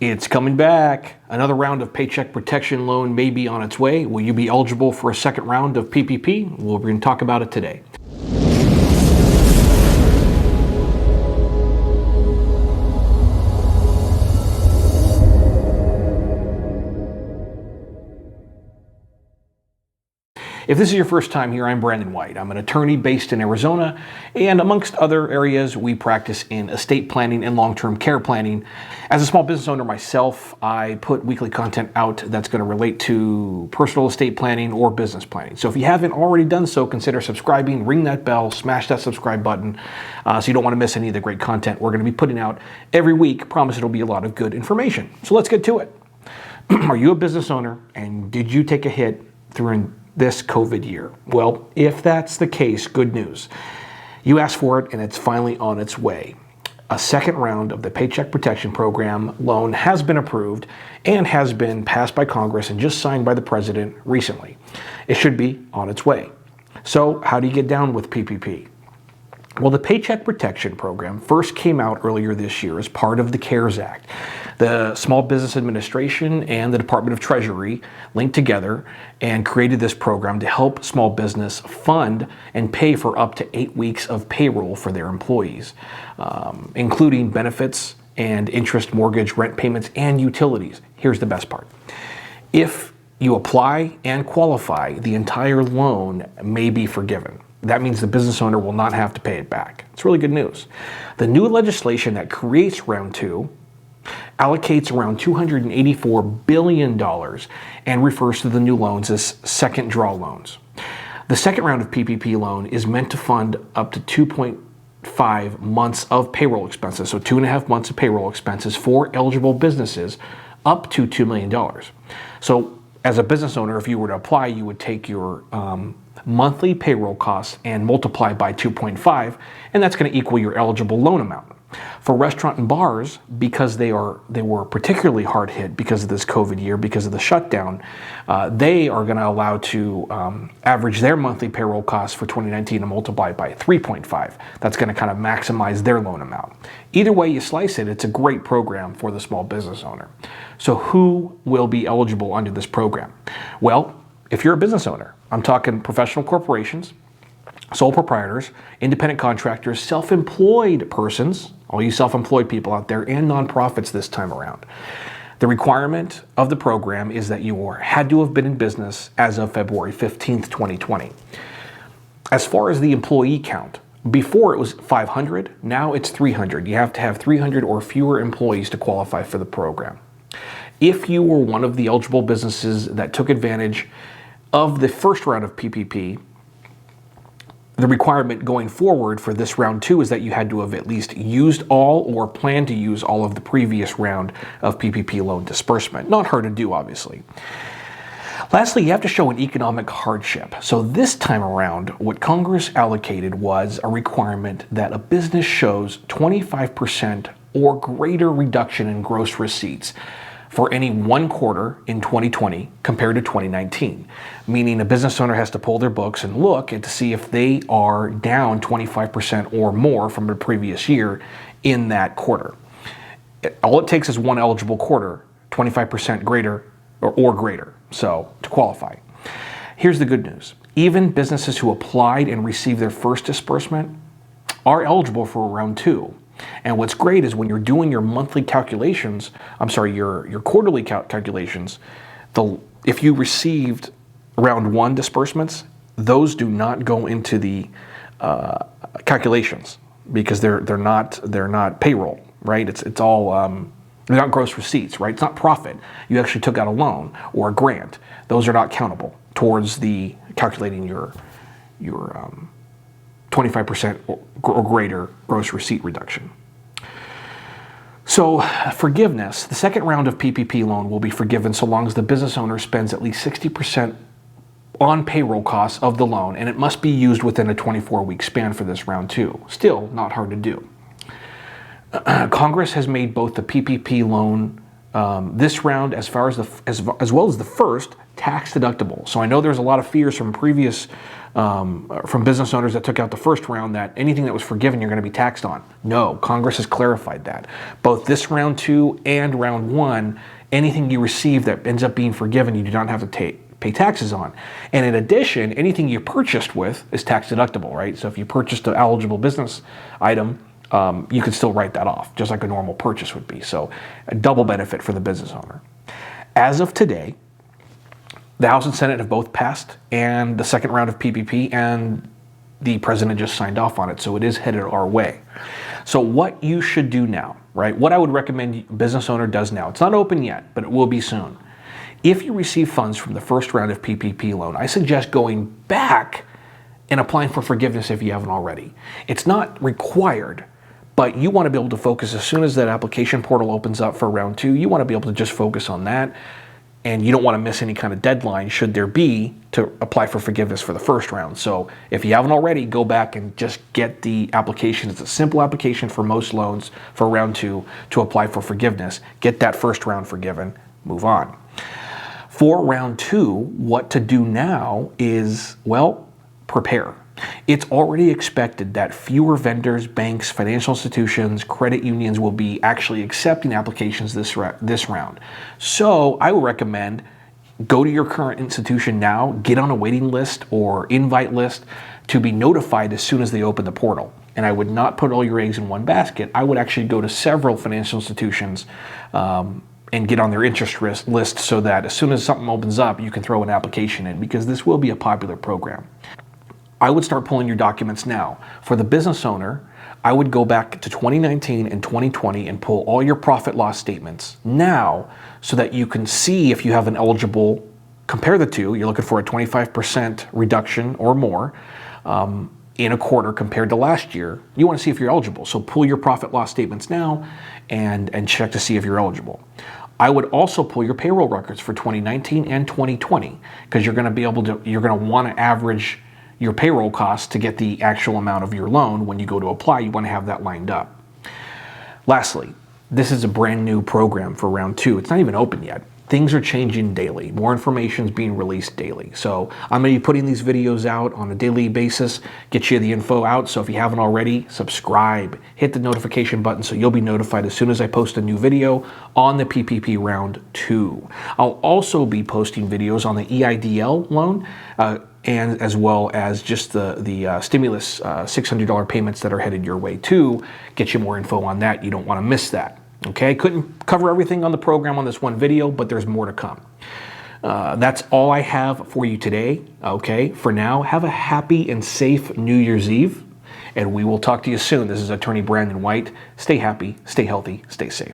It's coming back. Another round of Paycheck Protection loan may be on its way. Will you be eligible for a second round of PPP? Well, we're going to talk about it today. If this is your first time here, I'm Brandon White. I'm an attorney based in Arizona, and amongst other areas, we practice in estate planning and long-term care planning. As a small business owner myself, I put weekly content out that's going to relate to personal estate planning or business planning. So if you haven't already done so, consider subscribing, ring that bell, smash that subscribe button so you don't want to miss any of the great content we're going to be putting out every week. Promise it'll be a lot of good information. So let's get to it. Are you a business owner, and did you take a hit during this COVID year? Well, if that's the case, good news. You asked for it, and it's finally on its way. A second round of the Paycheck Protection Program loan has been approved and has been passed by Congress and just signed by the president recently. It should be on its way. So how do you get down with PPP? Well, the Paycheck Protection Program first came out earlier this year as part of the CARES Act. The Small Business Administration and the Department of Treasury linked together and created this program to help small business fund and pay for up to 8 weeks of payroll for their employees, including benefits and interest, mortgage, rent payments, and utilities. Here's the best part. If you apply and qualify, the entire loan may be forgiven. That means the business owner will not have to pay it back. It's really good news. The new legislation that creates Round 2 allocates around $284 billion and refers to the new loans as second draw loans. The second round of PPP loan is meant to fund up to 2.5 months of payroll expenses, so 2.5 months of payroll expenses for eligible businesses up to $2 million. So as a business owner, if you were to apply, you would take your monthly payroll costs and multiply by 2.5, and that's going to equal your eligible loan amount. For restaurant and bars, because they were particularly hard hit because of this COVID year, because of the shutdown, they are going to allow to average their monthly payroll costs for 2019 and multiply by 3.5. That's going to kind of maximize their loan amount. Either way you slice it, it's a great program for the small business owner. So who will be eligible under this program? Well, if you're a business owner, I'm talking professional corporations, sole proprietors, independent contractors, self-employed persons, all you self-employed people out there, and nonprofits this time around. The requirement of the program is that you had to have been in business as of February 15th, 2020. As far as the employee count, before it was 500, now it's 300. You have to have 300 or fewer employees to qualify for the program. If you were one of the eligible businesses that took advantage of the first round of PPP, the requirement going forward for this round 2 is that you had to have at least used all or planned to use all of the previous round of PPP loan disbursement. Not hard to do, obviously. Lastly, you have to show an economic hardship. So this time around, what Congress allocated was a requirement that a business shows 25% or greater reduction in gross receipts for any one quarter in 2020 compared to 2019, meaning a business owner has to pull their books and look and to see if they are down 25% or more from the previous year in that quarter. All it takes is one eligible quarter, 25% greater or greater, so to qualify. Here's the good news. Even businesses who applied and received their first disbursement are eligible for round 2. And what's great is when you're doing your monthly calculations, your quarterly calculations, if you received round 1 disbursements, those do not go into the calculations because they're not payroll, right? It's all they're not gross receipts, right? It's not profit. You actually took out a loan or a grant. Those are not countable towards the calculating your 25% or greater gross receipt reduction. So forgiveness, the second round of PPP loan will be forgiven so long as the business owner spends at least 60% on payroll costs of the loan, and it must be used within a 24-week span for this round 2. Still not hard to do. Congress has made both the PPP loan this round, as well as the first, tax deductible. So I know there's a lot of fears from previous from business owners that took out the first round that anything that was forgiven you're going to be taxed on. No, Congress has clarified that. Both this round 2 and round 1, anything you receive that ends up being forgiven, you do not have to pay taxes on. And in addition, anything you purchased with is tax deductible, right? So if you purchased an eligible business item, you can still write that off, just like a normal purchase would be. So a double benefit for the business owner. As of today, the House and Senate have both passed and the second round of PPP, and the president just signed off on it. So it is headed our way. So what you should do now, right? What I would recommend a business owner does now. It's not open yet, but it will be soon. If you receive funds from the first round of PPP loan, I suggest going back and applying for forgiveness if you haven't already. It's not required, but you want to be able to focus as soon as that application portal opens up for round 2. You want to be able to just focus on that, and you don't want to miss any kind of deadline should there be to apply for forgiveness for the first round. So if you haven't already, go back and just get the application. It's a simple application for most loans for round 2 to apply for forgiveness. Get that first round forgiven, move on. For round 2, what to do now is, well, prepare. It's already expected that fewer vendors, banks, financial institutions, credit unions will be actually accepting applications this round. So I would recommend go to your current institution now, get on a waiting list or invite list to be notified as soon as they open the portal. And I would not put all your eggs in one basket. I would actually go to several financial institutions and get on their interest list so that as soon as something opens up, you can throw an application in, because this will be a popular program. I would start pulling your documents now. For the business owner, I would go back to 2019 and 2020 and pull all your profit loss statements now so that you can see if you have an eligible, compare the two. You're looking for a 25% reduction or more in a quarter compared to last year. You want to see if you're eligible. So pull your profit loss statements now and check to see if you're eligible. I would also pull your payroll records for 2019 and 2020, because you're going to want to average your payroll costs to get the actual amount of your loan. When you go to apply, you want to have that lined up. Lastly, this is a brand new program for round 2. It's not even open yet. Things are changing daily. More information is being released daily. So I'm going to be putting these videos out on a daily basis, get you the info out. So if you haven't already, subscribe, hit the notification button so you'll be notified as soon as I post a new video on the PPP Round 2. I'll also be posting videos on the EIDL loan, and as well as just the stimulus $600 payments that are headed your way too. Get you more info on that. You don't want to miss that. Okay, couldn't cover everything on the program on this one video, but there's more to come. That's all I have for you today. Okay, for now, have a happy and safe New Year's Eve, and we will talk to you soon. This is Attorney Brandon White. Stay happy, stay healthy, stay safe.